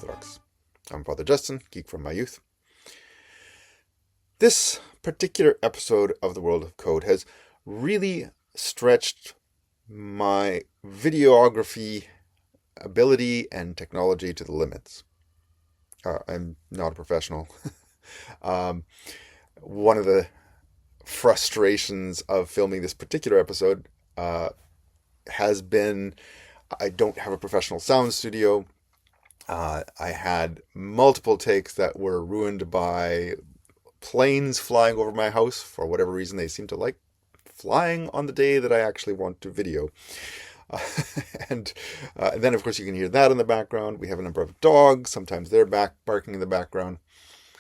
Orthodox. I'm Father Justin, Geek from my youth. This particular episode of the World of Code has really stretched my videography ability and technology to the limits. I'm not a professional. One of the frustrations of filming this particular episode has been I don't have a professional sound studio. I had multiple takes that were ruined by planes flying over my house. For whatever reason, they seem to like flying on the day that I actually want to video. And then, of course, you can hear that in the background. We have a number of dogs. Sometimes they're barking in the background.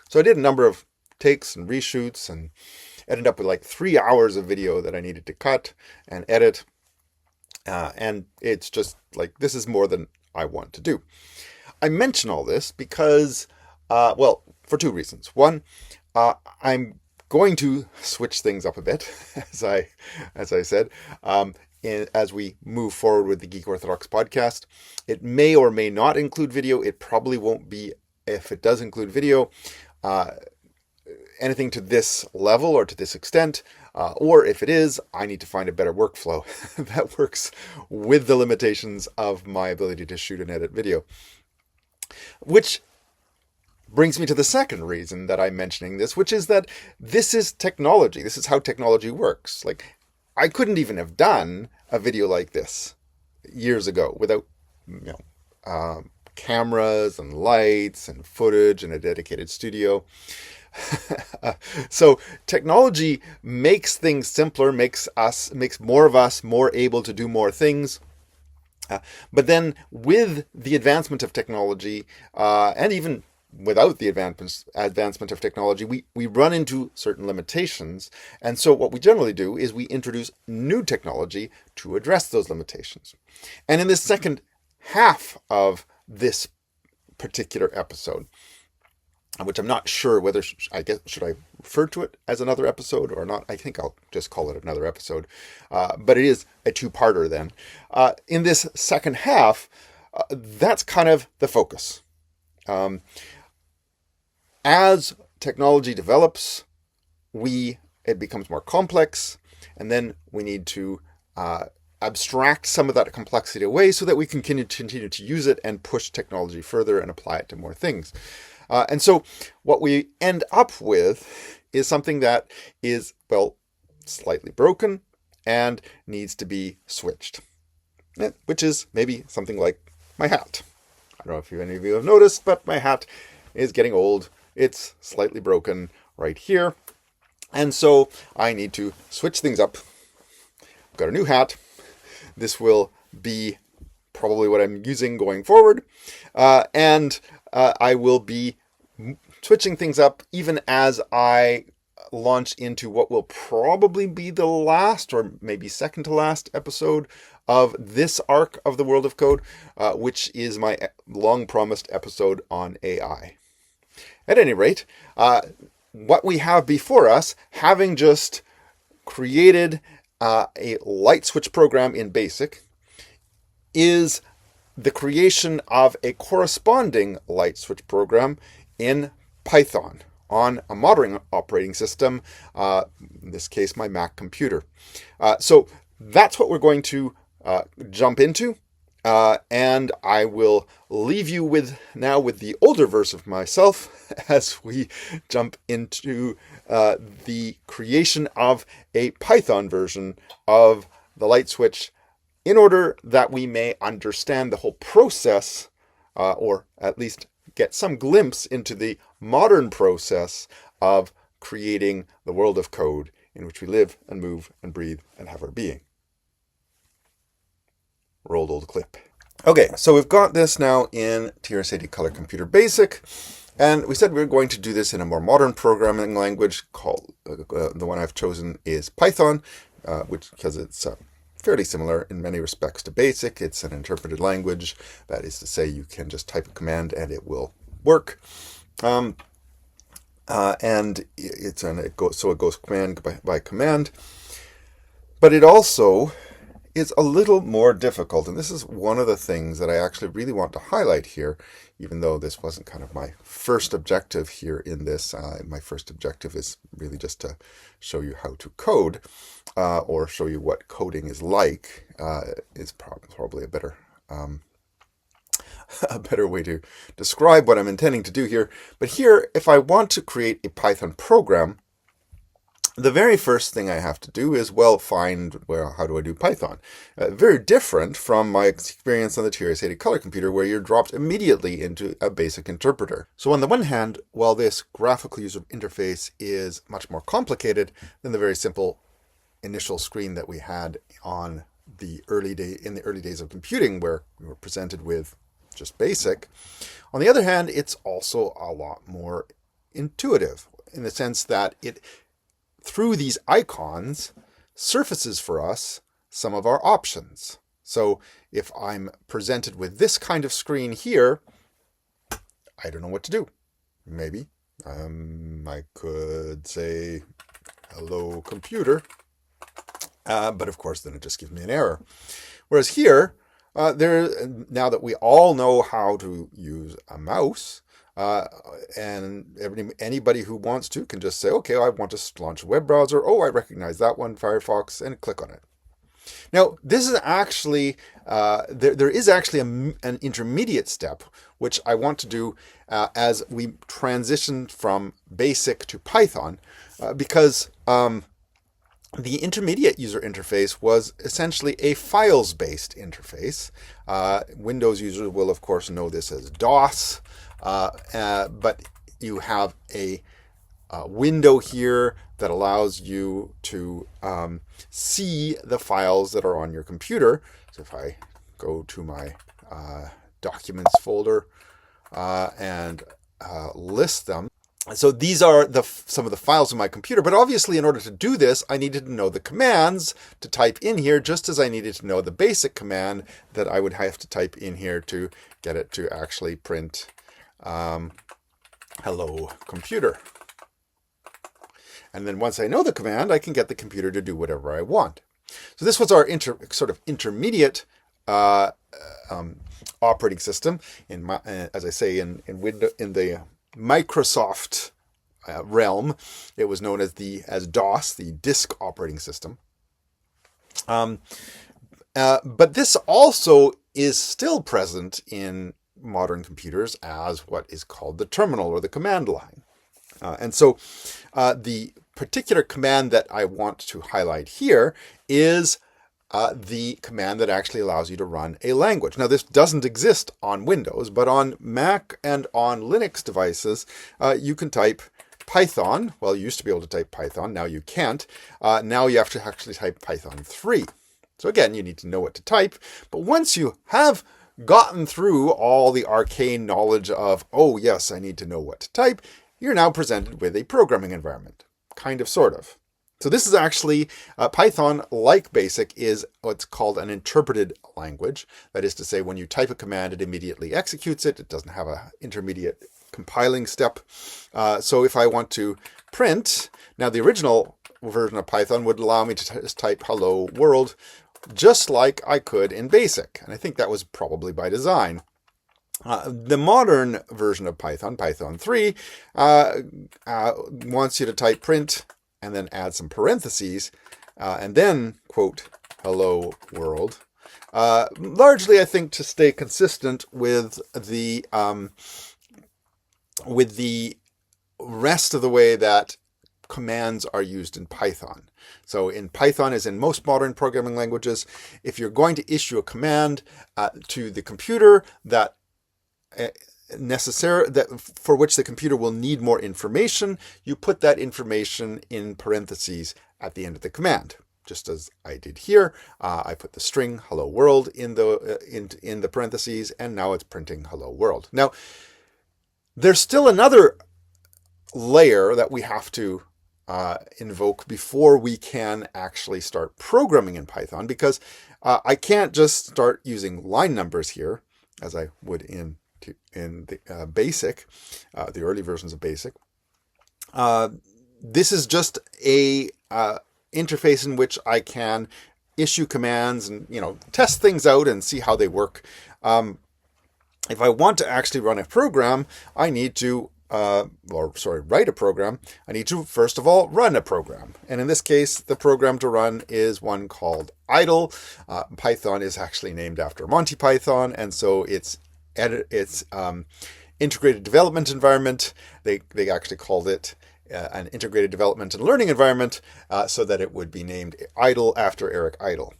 So I did a number of takes and reshoots and ended up with like 3 hours of video that I needed to cut and edit. And it's just like, this is more than I want to do. I mention all this because, for two reasons. One, I'm going to switch things up a bit, as I said, as we move forward with the Geek Orthodox podcast. It may or may not include video. It probably won't be, if it does include video, anything to this level or to this extent. Or if it is, I need to find a better workflow that works with the limitations of my ability to shoot and edit video. Which brings me to the second reason that I'm mentioning this, which is that this is technology. This is how technology works. Like, I couldn't even have done a video like this years ago without, cameras and lights and footage and a dedicated studio. So technology makes things simpler, makes more of us more able to do more things. But then with the advancement of technology, and even without the advancement of technology, we run into certain limitations. And so what we generally do is we introduce new technology to address those limitations. And in this second half of this particular episode, which I'm not sure whether, should I refer to it as another episode or not? I think I'll just call it another episode. But it is a two-parter then. In this second half, that's kind of the focus. As technology develops, it becomes more complex, and then we need to abstract some of that complexity away so that we can continue to use it and push technology further and apply it to more things. And so what we end up with is something that is, slightly broken and needs to be switched, which is maybe something like my hat. I don't know if any of you have noticed, but my hat is getting old. It's slightly broken right here. And so I need to switch things up. I've got a new hat. This will be probably what I'm using going forward. And I will be switching things up even as I launch into what will probably be the last or maybe second to last episode of this arc of the World of Code, which is my long-promised episode on AI. At any rate, what we have before us, having just created a light switch program in BASIC, is the creation of a corresponding light switch program in Python on a modern operating system, in this case, my Mac computer. So that's what we're going to jump into. And I will leave you with the older version of myself as we jump into the creation of a Python version of the light switch, in order that we may understand the whole process, or at least get some glimpse into the modern process of creating the world of code in which we live and move and breathe and have our being. Rolled old clip. Okay, so we've got this now in TRS-80 Color Computer Basic, and we said we were going to do this in a more modern programming language called, the one I've chosen is Python, because it's fairly similar in many respects to BASIC. It's an interpreted language. That is to say, you can just type a command and it will work. And it goes command by command. But it also is a little more difficult. And this is one of the things that I actually really want to highlight here, even though this wasn't kind of my first objective here in this. My first objective is really just to show you how to code, or show you what coding is like, is probably a better way to describe what I'm intending to do here. But here, if I want to create a Python program, the very first thing I have to do is, find, how do I do Python? Very different from my experience on the TRS-80 color computer, where you're dropped immediately into a basic interpreter. So on the one hand, while this graphical user interface is much more complicated than the very simple initial screen that we had in the early days of computing, where we were presented with just basic, on the other hand, it's also a lot more intuitive, in the sense that it, through these icons, surfaces for us some of our options. So if I'm presented with this kind of screen here, I don't know what to do. Maybe I could say, hello computer, but of course then it just gives me an error. Whereas here, now that we all know how to use a mouse, and anybody who wants to can just say, okay, I want to launch a web browser. Oh, I recognize that one, Firefox, and click on it. Now, this is actually, there is actually an intermediate step, which I want to do as we transition from BASIC to Python, because the intermediate user interface was essentially a files-based interface. Windows users will, of course, know this as DOS. But you have a window here that allows you to see the files that are on your computer. So if I go to my documents folder and list them. So these are some of the files on my computer, but obviously in order to do this, I needed to know the commands to type in here, just as I needed to know the basic command that I would have to type in here to get it to actually print hello computer. And then once I know the command, I can get the computer to do whatever I want. So this was our sort of intermediate operating system. As I say, in the Microsoft realm, it was known as DOS, the disk operating system. But this also is still present in modern computers as what is called the terminal, or the command line. And so the particular command that I want to highlight here is the command that actually allows you to run a language. Now, this doesn't exist on Windows, but on Mac and on Linux devices, you can type Python. Well, you used to be able to type Python. Now you can't. Now you have to actually type Python 3. So again, you need to know what to type. But once you have gotten through all the arcane knowledge of, oh yes, I need to know what to type, you're now presented with a programming environment. Kind of, sort of. So this is actually, Python, like BASIC, is what's called an interpreted language. That is to say, when you type a command, it immediately executes it. It doesn't have an intermediate compiling step. So if I want to print, now the original version of Python would allow me to just type hello world, just like I could in BASIC. And I think that was probably by design. The modern version of Python, Python 3, wants you to type print and then add some parentheses, and then, quote, hello world. Largely, I think, to stay consistent with the rest of the way that commands are used in Python. So in Python, as in most modern programming languages, if you're going to issue a command to the computer that for which the computer will need more information, you put that information in parentheses at the end of the command. Just as I did here, I put the string hello world in the parentheses, and now it's printing hello world. Now, there's still another layer that we have to invoke before we can actually start programming in Python, because I can't just start using line numbers here as I would in the BASIC, the early versions of BASIC. This is just a interface in which I can issue commands and, test things out and see how they work. If I want to actually run a program, I need to, write a program, I need to, first of all, run a program. And in this case, the program to run is one called idle. Python is actually named after Monty Python, and so it's integrated development environment. They actually called it an integrated development and learning environment, so that it would be named idle after Eric Idle.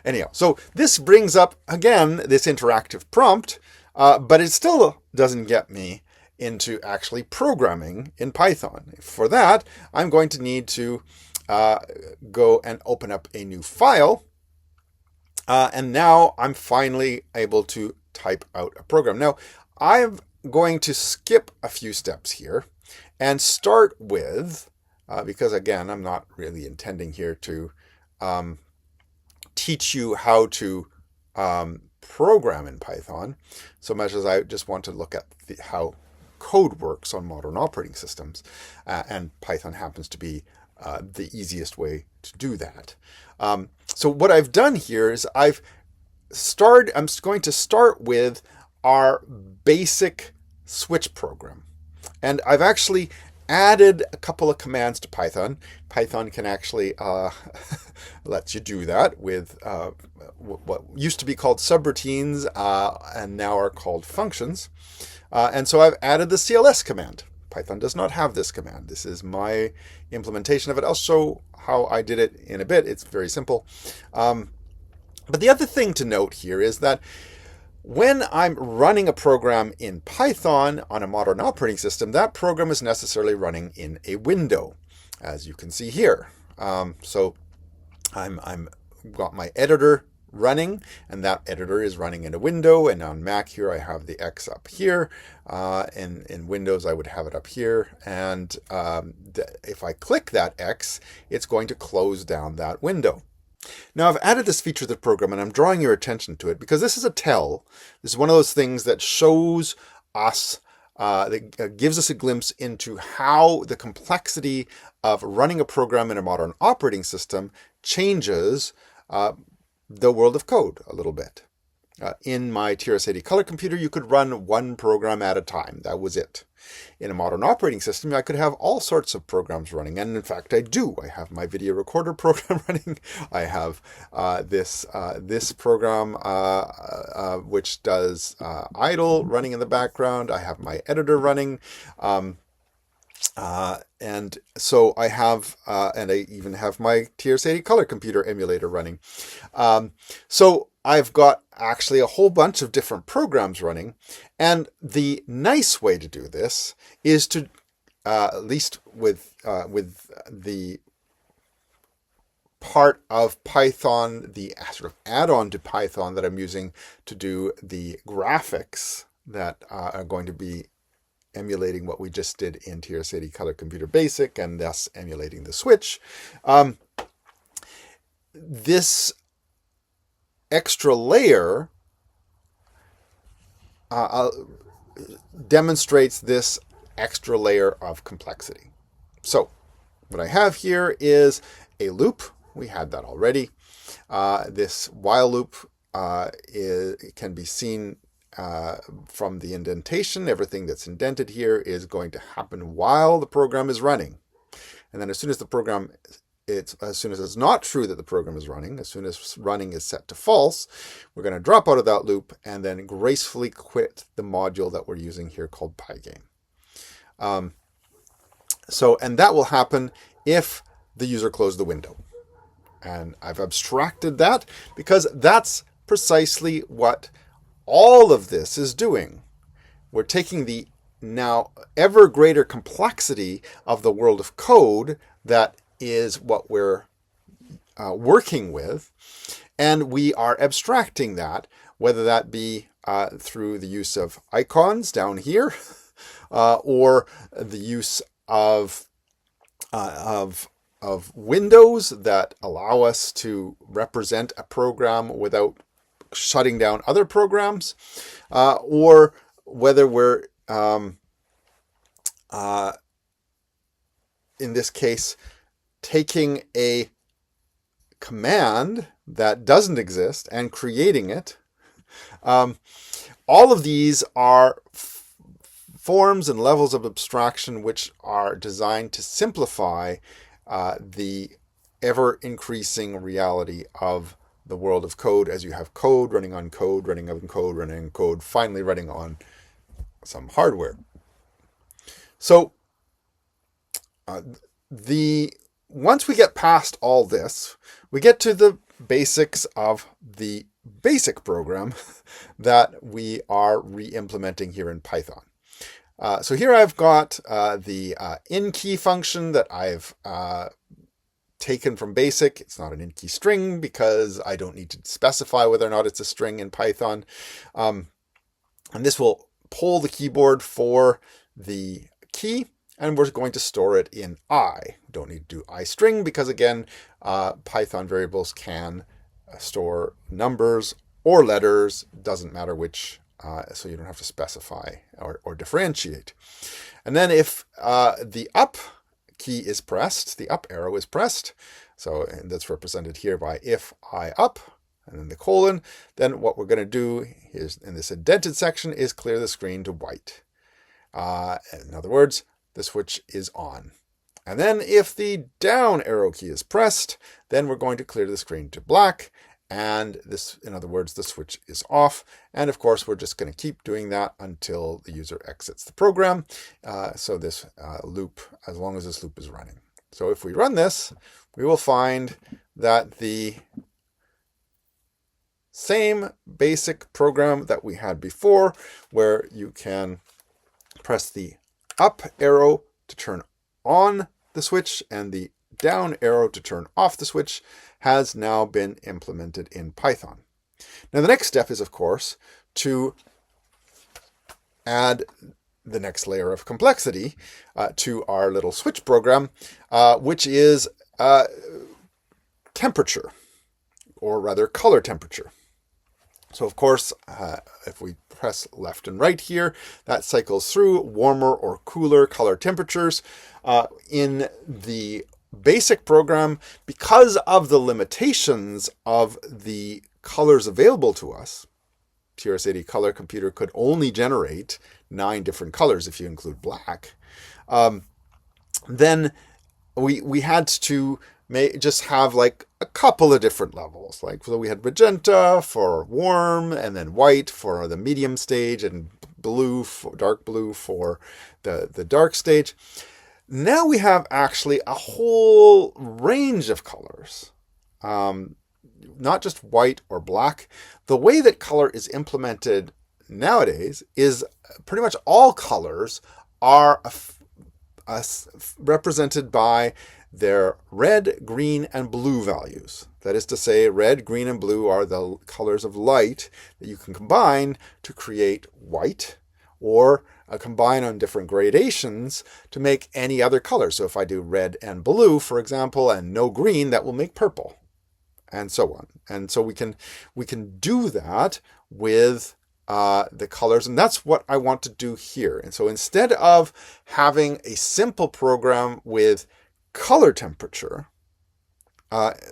Anyhow, so this brings up, again, this interactive prompt, but it still doesn't get me into actually programming in Python. For that, I'm going to need to go and open up a new file. And now I'm finally able to type out a program. Now, I'm going to skip a few steps here and start with, because again, I'm not really intending here to teach you how to program in Python, so much as I just want to look at how code works on modern operating systems. And Python happens to be the easiest way to do that. So what I've done here is I'm going to start with our basic switch program. And I've actually added a couple of commands to Python. Python can actually let you do that with what used to be called subroutines and now are called functions. And so I've added the CLS command. Python does not have this command. This is my implementation of it. I'll show how I did it in a bit. It's very simple. But the other thing to note here is that when I'm running a program in Python on a modern operating system, that program is necessarily running in a window, as you can see here. So I'm got my editor running, and that editor is running in a window. And on Mac here, I have the X up here. In Windows, I would have it up here. And if I click that X, it's going to close down that window. Now, I've added this feature to the program, and I'm drawing your attention to it because this is a tell. This is one of those things that shows us, that gives us a glimpse into how the complexity of running a program in a modern operating system changes the world of code a little bit. In my TRS-80 color computer, you could run one program at a time. That was it. In a modern operating system, I could have all sorts of programs running. And in fact, I do. I have my video recorder program running. I have this program which does idle running in the background. I have my editor running. And so I have, and I even have my TRS-80 color computer emulator running. So I've got actually a whole bunch of different programs running. And the nice way to do this is to, at least with the part of Python, the sort of add-on to Python that I'm using to do the graphics that are going to be emulating what we just did in TRS-80 Color Computer Basic, and thus emulating the switch. This extra layer demonstrates this extra layer of complexity. So what I have here is a loop. We had that already. This while loop can be seen from the indentation. Everything that's indented here is going to happen while the program is running. And then as soon as it's not true that the program is running, as soon as running is set to false, we're going to drop out of that loop and then gracefully quit the module that we're using here called Pygame. And that will happen if the user closed the window. And I've abstracted that because that's precisely what all of this is doing. We're taking the now ever greater complexity of the world of code that is what we're working with, and we are abstracting that, whether that be through the use of icons down here, or the use of windows that allow us to represent a program without shutting down other programs, or whether we're in this case taking a command that doesn't exist and creating it. All of these are forms and levels of abstraction which are designed to simplify the ever-increasing reality of the world of code, as you have code running on code, running on code, running on code, finally running on some hardware. So once we get past all this, we get to the basics of the basic program that we are re-implementing here in Python. So here I've got the in-key function that I've taken from basic. It's not an in-key string because I don't need to specify whether or not it's a string in Python. And this will pull the keyboard for the key, and we're going to store it in I. Don't need to do iString because, again, Python variables can store numbers or letters, doesn't matter which, so you don't have to specify or differentiate. And then if the up key is pressed, the up arrow is pressed, so that's represented here by if I up, and then the colon, then what we're going to do is, in this indented section, is clear the screen to white. In other words, the switch is on. And then if the down arrow key is pressed, then we're going to clear the screen to black, and this, in other words, the switch is off. And of course, we're just going to keep doing that until the user exits the program. So this loop, as long as this loop is running. So if we run this, we will find that the same basic program that we had before, where you can press the up arrow to turn on the switch and the down arrow to turn off the switch, has now been implemented in Python. Now the next step is, of course, to add the next layer of complexity to our little switch program, which is temperature, or rather color temperature. So of course, if we press left and right here, that cycles through warmer or cooler color temperatures. In the basic program, because of the limitations of the colors available to us, TRS-80 Color Computer could only generate 9 different colors if you include black. Then we had to just have like a couple of different levels. Like, so we had magenta for warm, and then white for the medium stage, and blue, dark blue for the dark stage. Now we have actually a whole range of colors, not just white or black. The way that color is implemented nowadays is pretty much all colors are represented by their red, green, and blue values. That is to say, red, green, and blue are the colors of light that you can combine to create white, or combine on different gradations to make any other color. So if I do red and blue, for example, and no green, that will make purple, and so on. And so we can do that with the colors, and that's what I want to do here. And so instead of having a simple program with color temperature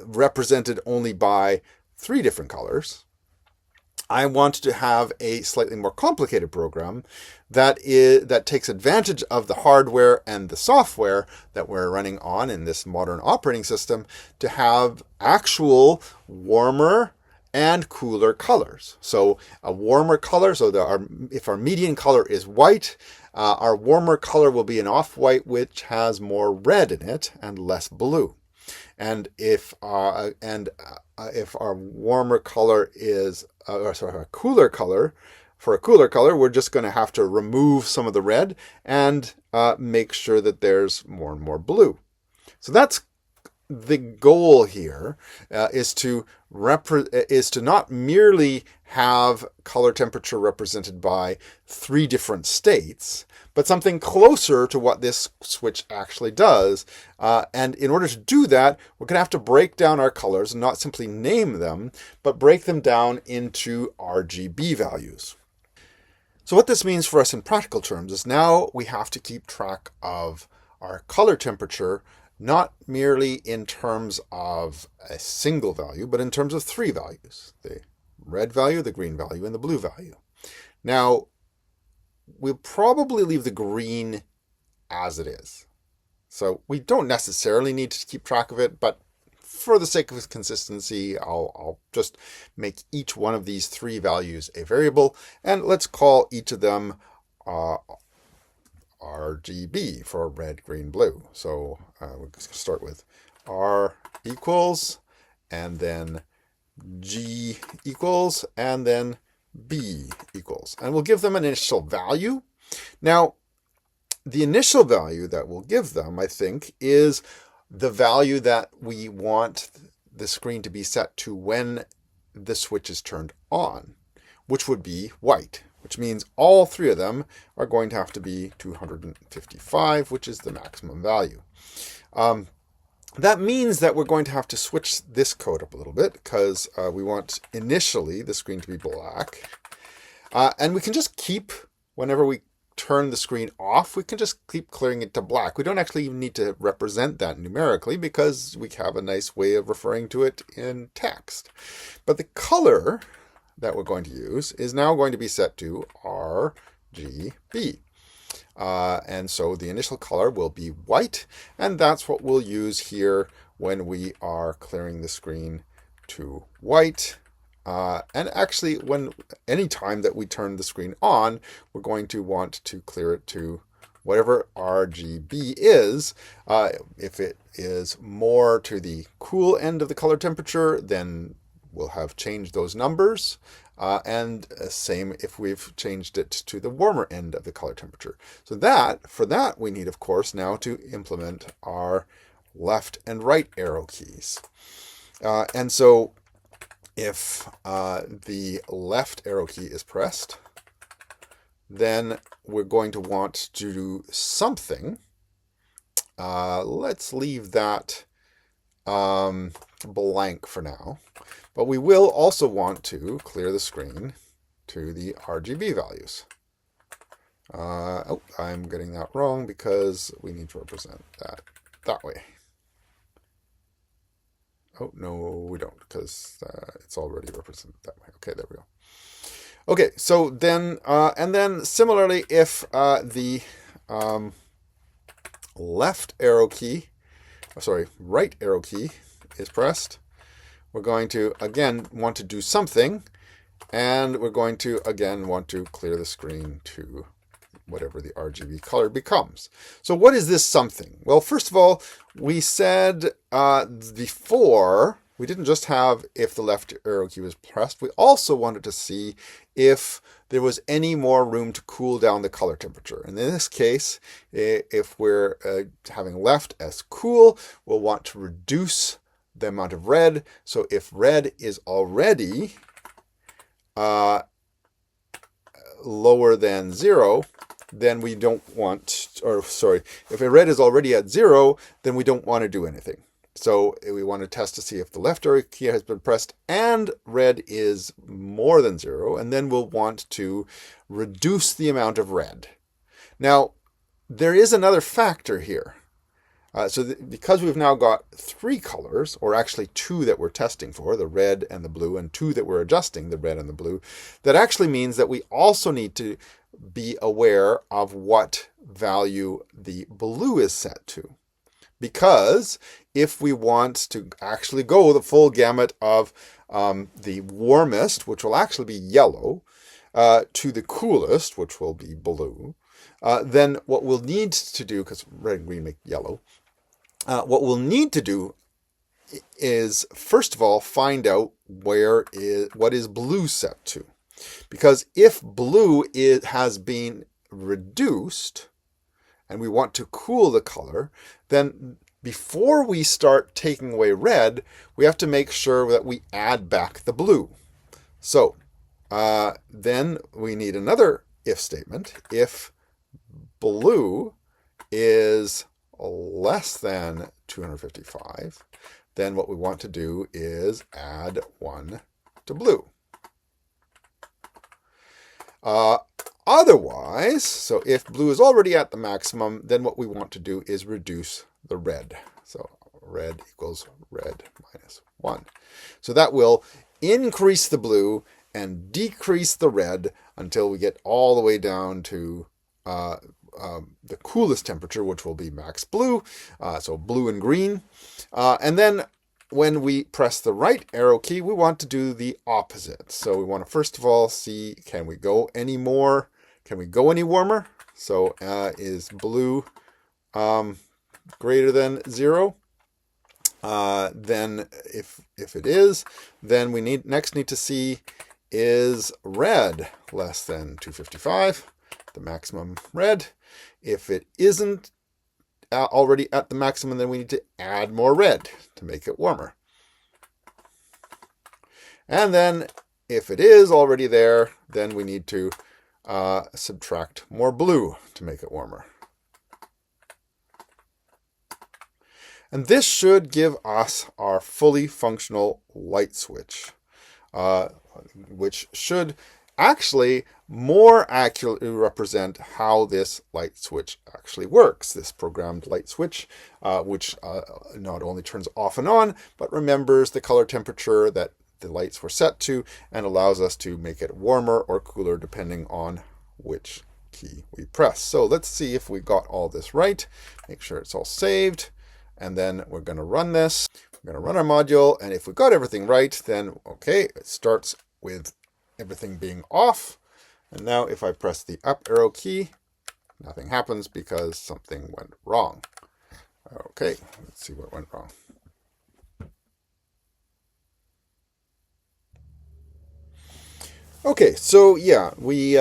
represented only by 3 different colors, I want to have a slightly more complicated program that takes advantage of the hardware and the software that we're running on in this modern operating system to have actual warmer and cooler colors. So a warmer color, so if our median color is white, our warmer color will be an off-white which has more red in it and less blue. And if our warmer color is, a cooler color, for a cooler color, we're just going to have to remove some of the red and make sure that there's more and more blue. So that's the goal here, is to not merely have color temperature represented by 3 different states, but something closer to what this switch actually does. And in order to do that, we're going to have to break down our colors and not simply name them, but break them down into RGB values. So what this means for us in practical terms is now we have to keep track of our color temperature not merely in terms of a single value, but in terms of three values: the red value, the green value, and the blue value. Now, we'll probably leave the green as it is. So we don't necessarily need to keep track of it, but for the sake of consistency, I'll just make each one of these three values a variable, and let's call each of them RGB for red, green, blue. So we'll start with R equals, and then G equals, and then B equals. And we'll give them an initial value. Now, the initial value that we'll give them, I think, is the value that we want the screen to be set to when the switch is turned on, which would be white, which means all three of them are going to have to be 255, which is the maximum value. That means that we're going to have to switch this code up a little bit, because we want initially the screen to be black. And we can just keep, whenever we turn the screen off, we can just keep clearing it to black. We don't actually even need to represent that numerically, because we have a nice way of referring to it in text. But the color that we're going to use is now going to be set to RGB. And so the initial color will be white, and that's what we'll use here when we are clearing the screen to white. And actually, any time that we turn the screen on, we're going to want to clear it to whatever RGB is. If it is more to the cool end of the color temperature, then we'll have changed those numbers. And same if we've changed it to the warmer end of the color temperature. So for that, we need, of course, now to implement our left and right arrow keys. And so if the left arrow key is pressed, then we're going to want to do something. Let's leave that blank for now. But we will also want to clear the screen to the RGB values. Oh, I'm getting that wrong because we need to represent that way. Oh, no, we don't, because it's already represented that way. Okay, there we go. Okay, so then, and then similarly, if the right arrow key is pressed, we're going to, again, want to do something, and we're going to, again, want to clear the screen to whatever the RGB color becomes. So what is this something? Well, first of all, we said before, we didn't just have if the left arrow key was pressed, we also wanted to see if there was any more room to cool down the color temperature. And in this case, if we're having left as cool, we'll want to reduce the amount of red. So if red is already lower than 0, then we don't want, if a red is already at 0, then we don't want to do anything. So we want to test to see if the left arrow key has been pressed and red is more than 0, and then we'll want to reduce the amount of red. Now, there is another factor here. Because we've now got 3 colors, or actually 2 that we're testing for, the red and the blue, and 2 that we're adjusting, the red and the blue, that actually means that we also need to be aware of what value the blue is set to. Because if we want to actually go the full gamut of the warmest, which will actually be yellow, to the coolest, which will be blue, then what we'll need to do, because red and green make yellow, what we'll need to do is, first of all, find out what is blue set to. Because if blue has been reduced, and we want to cool the color, then before we start taking away red, we have to make sure that we add back the blue. So then we need another if statement. If blue is less than 255, then what we want to do is add 1 to blue. Otherwise, so if blue is already at the maximum, then what we want to do is reduce the red. So red equals red minus 1. So that will increase the blue and decrease the red until we get all the way down to the coolest temperature, which will be max blue, so blue and green. And then when we press the right arrow key, we want to do the opposite. So we want to first of all see, can we go any more? Can we go any warmer? So is blue greater than 0? Then if it is, then we next need to see, is red less than 255, the maximum red? If it isn't already at the maximum, then we need to add more red to make it warmer. And then if it is already there, then we need to subtract more blue to make it warmer. And this should give us our fully functional light switch, which should actually more accurately represent how this light switch actually works. This programmed light switch, which not only turns off and on, but remembers the color temperature that the lights were set to and allows us to make it warmer or cooler depending on which key we press. So let's see if we got all this right. Make sure it's all saved. And then we're going to run this. We're going to run our module. And if we got everything right, then okay, it starts with everything being off. And now if I press the up arrow key, nothing happens because something went wrong. Okay, let's see what went wrong. Okay, so yeah, we,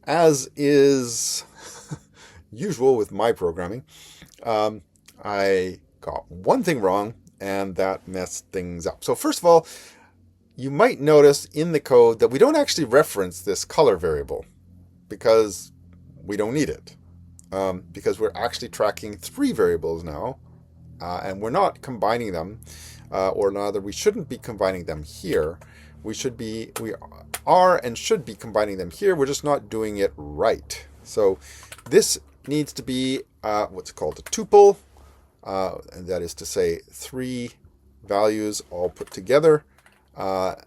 as is usual with my programming, I got one thing wrong, and that messed things up. So first of all, you might notice in the code that we don't actually reference this color variable because we don't need it. Because we're actually tracking 3 variables now, and we're not combining them, or rather we shouldn't be combining them here. We are and should be combining them here. We're just not doing it right. So this needs to be what's called a tuple, and that is to say 3 values all put together,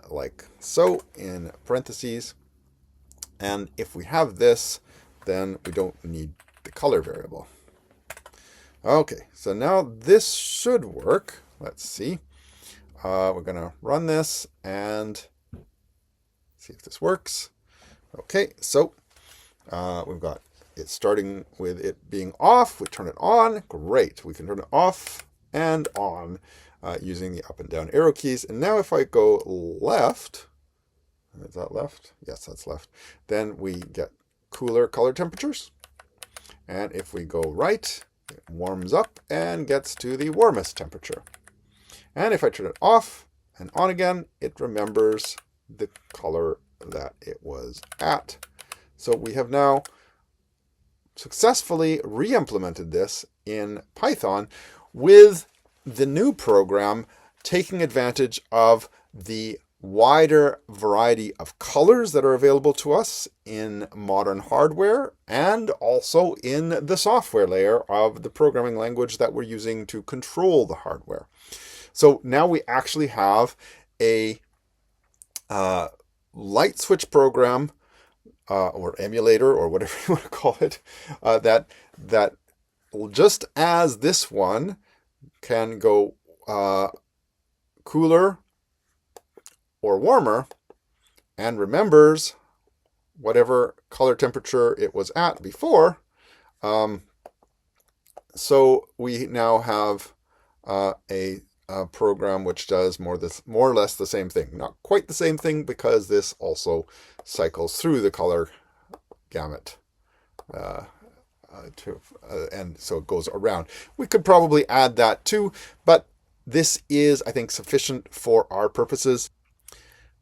like so, in parentheses. And if we have this, then we don't need the color variable. Okay, so now this should work. Let's see. We're going to run this and see if this works. Okay, so we've got it starting with it being off. We turn it on. Great. We can turn it off and on using the up and down arrow keys. And now if I go left, is that left? Yes, that's left. Then we get cooler color temperatures. And if we go right, it warms up and gets to the warmest temperature. And if I turn it off and on again, it remembers the color that it was at. So we have now successfully re-implemented this in Python with the new program taking advantage of the wider variety of colors that are available to us in modern hardware and also in the software layer of the programming language that we're using to control the hardware. So now we actually have a light switch program or emulator or whatever you want to call it, that just as this one can go cooler or warmer and remembers whatever color temperature it was at before. So we now have a program which does more or less the same thing. Not quite the same thing because this also cycles through the color gamut. And so it goes around. We could probably add that too, but this is, I think, sufficient for our purposes.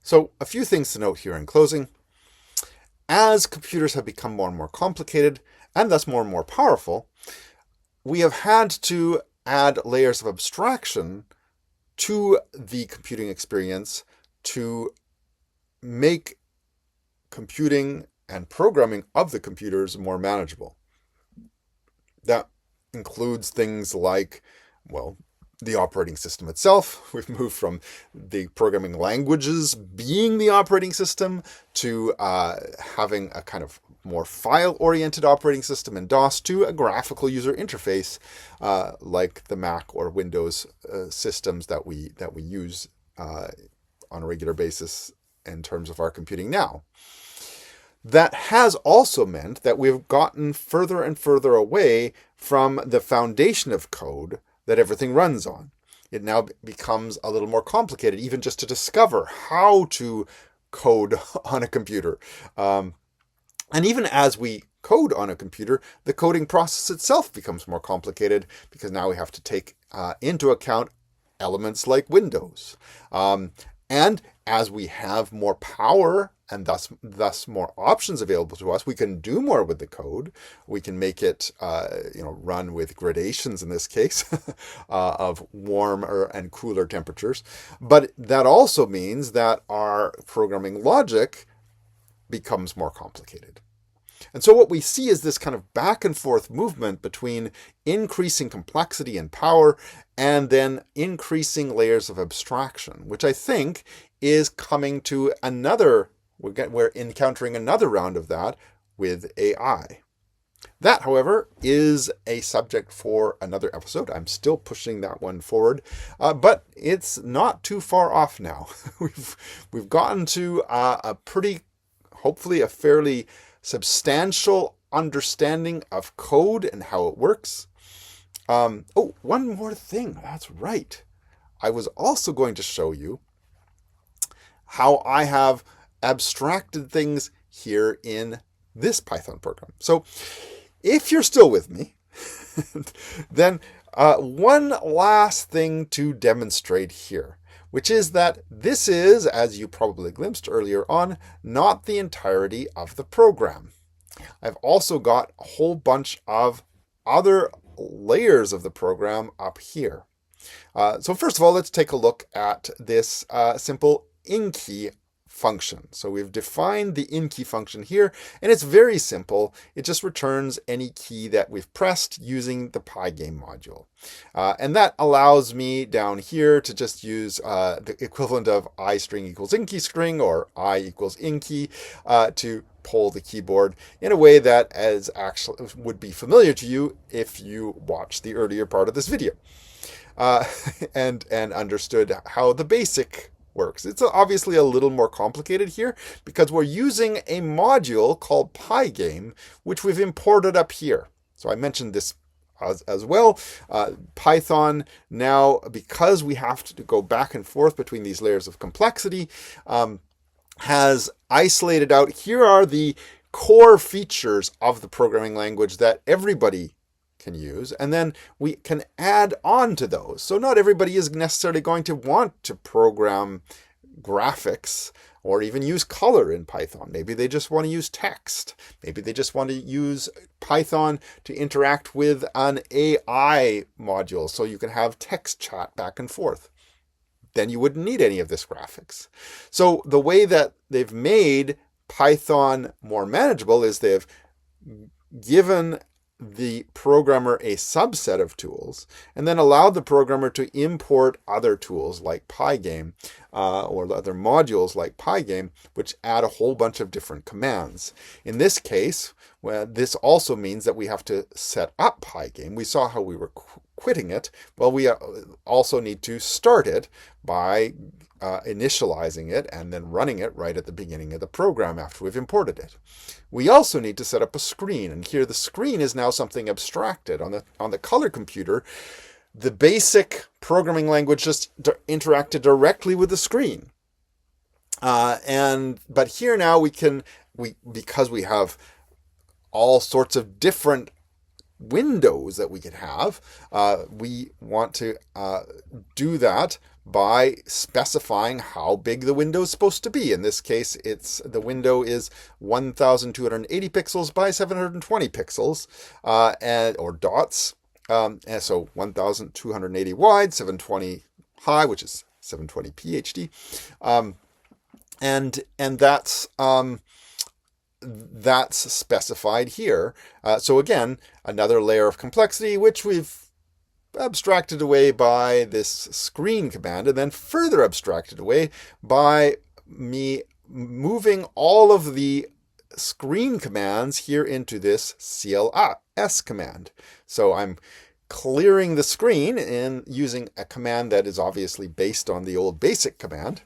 So a few things to note here in closing. As computers have become more and more complicated and thus more and more powerful, we have had to add layers of abstraction to the computing experience to make computing and programming of the computers more manageable. Now, includes things like, well, the operating system itself. We've moved from the programming languages being the operating system to having a kind of more file-oriented operating system in DOS to a graphical user interface like the Mac or Windows systems that we use on a regular basis in terms of our computing now. That has also meant that we've gotten further and further away from the foundation of code that everything runs on. It now becomes a little more complicated, even just to discover how to code on a computer. And even as we code on a computer, the coding process itself becomes more complicated because now we have to take into account elements like Windows. And as we have more power and thus more options available to us, we can do more with the code. We can make it run with gradations in this case of warmer and cooler temperatures. But that also means that our programming logic becomes more complicated. And so what we see is this kind of back and forth movement between increasing complexity and power and then increasing layers of abstraction, which I think is coming to we're encountering another round of that with AI. That, however, is a subject for another episode. I'm still pushing that one forward, but it's not too far off now. We've gotten to hopefully a fairly substantial understanding of code and how it works. One more thing. That's right. I was also going to show you how I have abstracted things here in this Python program. So if you're still with me, then one last thing to demonstrate here, which is that this is, as you probably glimpsed earlier on, not the entirety of the program. I've also got a whole bunch of other layers of the program up here. So first of all, let's take a look at this simple in-key function. So we've defined the in-key function here, and it's very simple. It just returns any key that we've pressed using the Pygame module. And that allows me down here to just use the equivalent of I string equals in-key string or I equals in-key to poll the keyboard in a way that would be familiar to you if you watched the earlier part of this video and understood how the basic works. It's obviously a little more complicated here because we're using a module called Pygame, which we've imported up here. So I mentioned this as well. Python now, because we have to go back and forth between these layers of complexity, has isolated out, here are the core features of the programming language that everybody can use, and then we can add on to those. So not everybody is necessarily going to want to program graphics or even use color in Python. Maybe they just want to use text. Maybe they just want to use Python to interact with an AI module so you can have text chat back and forth. Then you wouldn't need any of this graphics. So the way that they've made Python more manageable is they've given the programmer a subset of tools and then allowed the programmer to import other tools like Pygame or other modules like Pygame, which add a whole bunch of different commands. In this case, this also means that we have to set up Pygame. We saw how we were quitting it. Well, we also need to start it by initializing it and then running it right at the beginning of the program after we've imported it. We also need to set up a screen, and here the screen is now something abstracted. On the color computer, the basic programming language just interacted directly with the screen. But here now because we have all sorts of different windows that we could have, we want to do that by specifying how big the window is supposed to be. In this case, the window is 1,280 pixels by 720 pixels, or dots. And so 1,280 wide, 720 high, which is 720p HD. And that's that's specified here. So again, another layer of complexity, which we've abstracted away by this screen command, and then further abstracted away by me moving all of the screen commands here into this CLS command. So I'm clearing the screen and using a command that is obviously based on the old basic command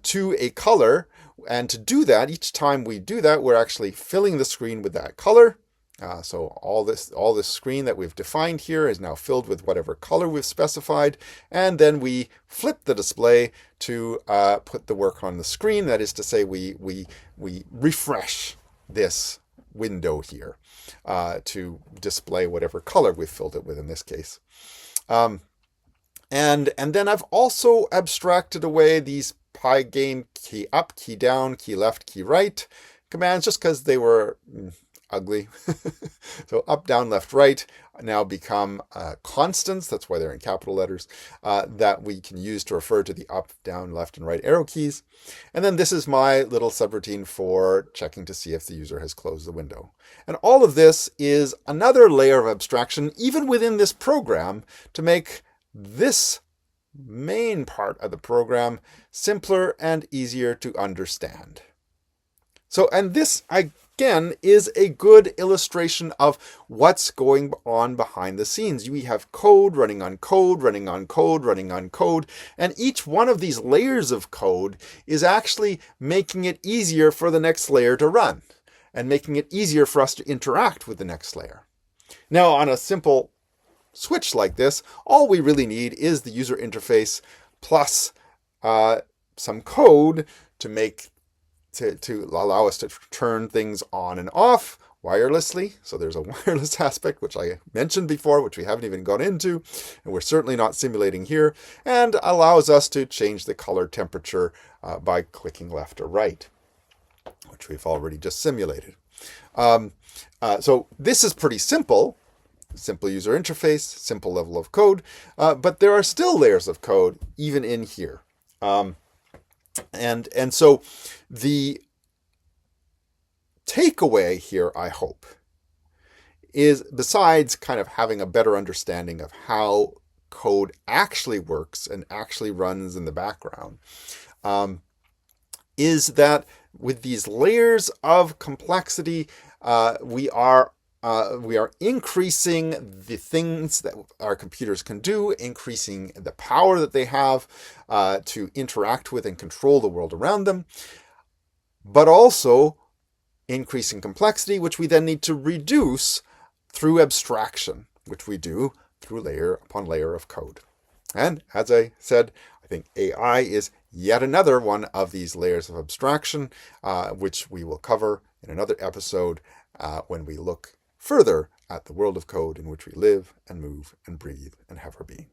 to a color. And to do that, each time we do that, we're actually filling the screen with that color. So all this screen that we've defined here is now filled with whatever color we've specified, and then we flip the display to put the work on the screen. That is to say, we refresh this window here to display whatever color we've filled it with in this case. And then I've also abstracted away these Pygame key up, key down, key left, key right commands just because they were ugly. So up, down, left, right now become constants. That's why they're in capital letters that we can use to refer to the up, down, left, and right arrow keys. And then this is my little subroutine for checking to see if the user has closed the window. And all of this is another layer of abstraction, even within this program, to make this main part of the program simpler and easier to understand. So, and this, again, is a good illustration of what's going on behind the scenes. We have code running on code, running on code, running on code, and each one of these layers of code is actually making it easier for the next layer to run and making it easier for us to interact with the next layer. Now, on a simple switch like this, all we really need is the user interface plus some code to allow us to turn things on and off wirelessly. So there's a wireless aspect, which I mentioned before, which we haven't even gone into, and we're certainly not simulating here, and allows us to change the color temperature by clicking left or right, which we've already just simulated. So this is pretty simple. Simple user interface, simple level of code, but there are still layers of code even in here. And so the takeaway here, I hope, is besides kind of having a better understanding of how code actually works and actually runs in the background, is that with these layers of complexity, we are increasing the things that our computers can do, increasing the power that they have to interact with and control the world around them, but also increasing complexity, which we then need to reduce through abstraction, which we do through layer upon layer of code. And as I said, I think AI is yet another one of these layers of abstraction, which we will cover in another episode when we look further at the world of code in which we live and move and breathe and have our being.